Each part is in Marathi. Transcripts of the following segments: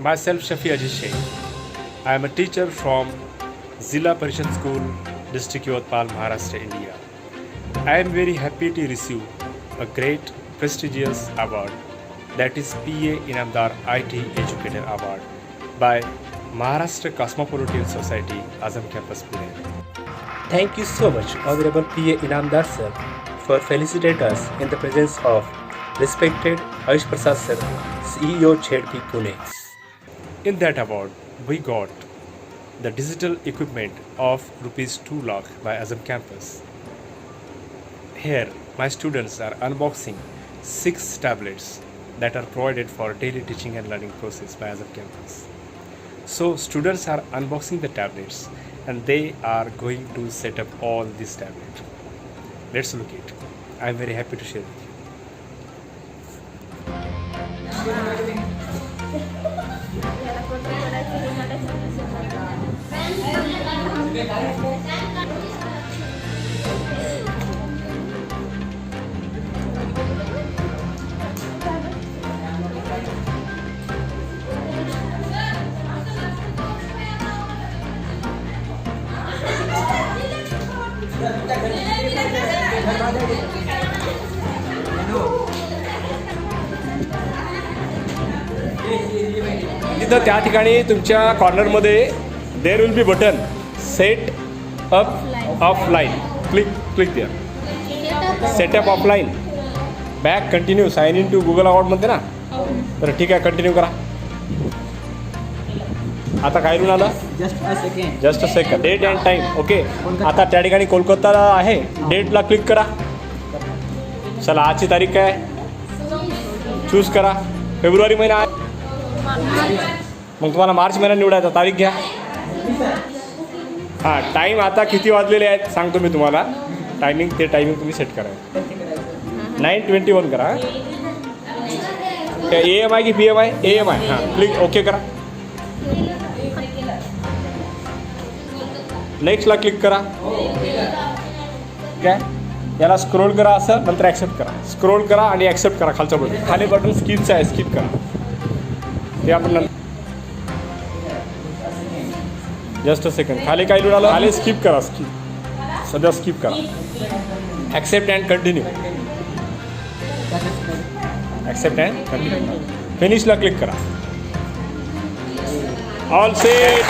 Myself Shafi Ajiz Sheikh. I am a teacher from Zilla Parishad School, District Yotpal, Maharashtra, India. I am very happy to receive a great prestigious award, that is PA Inamdar IT Educator Award by Maharashtra Cosmopolitan Society, Azam Campus, Pune. Thank you so much, Honorable PA Inamdar sir, for felicitate us in the presence of respected Ayush Prasad sir, CEO ZP Pune. In that award, we got the digital equipment of rupees 2 lakh by Azam Campus. Here, my students are unboxing 6 tablets that are provided for daily teaching and learning process by Azam Campus. So, students are unboxing the tablets and they are going to set up all these tablets. Let's look it. I am very happy to share with you. तिथं त्या ठिकाणी तुमच्या कॉर्नरमध्ये there will be button set up offline. Click द्या. Setup offline back continue sign in to Google account म्हणते ना. तर ठीक आहे, कंटिन्यू करा. आता काय रूल आलं? Just a second. Date and time. Okay. आता त्या ठिकाणी कोलकाता आहे. डेटला क्लिक करा. चला, आजची तारीख काय चूज करा. फेब्रुवारी महिना आहे, मग तुम्हाला मार्च महिना निवडायचा. तारीख घ्या. हां, टाईम आता किती वाजलेले आहेत सांगतो मी तुम्हाला. टायमिंग तुम्ही सेट करा. 9:21 करा. AM आहे की PM आहे? AM आहे. हां, क्लिक ओके करा. नेक्स्टला क्लिक करा. काय याला स्क्रोल करा असं, नंतर ॲक्सेप्ट करा. स्क्रोल करा आणि ॲक्सेप्ट करा. खालचं बटन, खाली बटन स्किपचं आहे, स्किप करा. ते आपण नंतर जस्ट अ सेकंड. खाली काय लिहून आलं? खाली स्किप करा. सध्या स्किप करा. Accept and continue. Accept and continue. फिनिशला क्लिक करा. All set.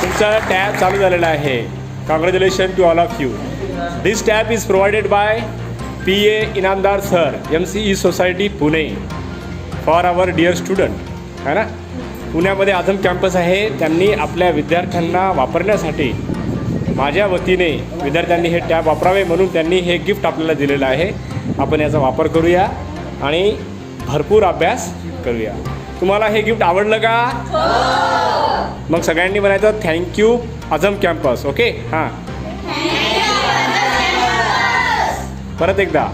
तुमचा टॅब चालू झालेला आहे. Congratulation to all of you. This tab is provided by PA Inamdar sir, MCE society Pune, for our dear student. है ना. पुण्यामध्ये आझम कॅम्पस आहे. त्यांनी आपल्या विद्यार्थ्यांना वापरण्यासाठी माझ्या वतीने विद्यार्थ्यांनी हे टॅब वापरावे म्हणून त्यांनी हे गिफ्ट आपल्याला दिलेलं आहे. आपण याचा वापर करूया आणि भरपूर अभ्यास करूया. तुम्हाला हे गिफ्ट आवडलं का? मग सगळ्यांनी म्हणायचं थँक्यू आझम कॅम्पस. ओके. हां, परत एकदा.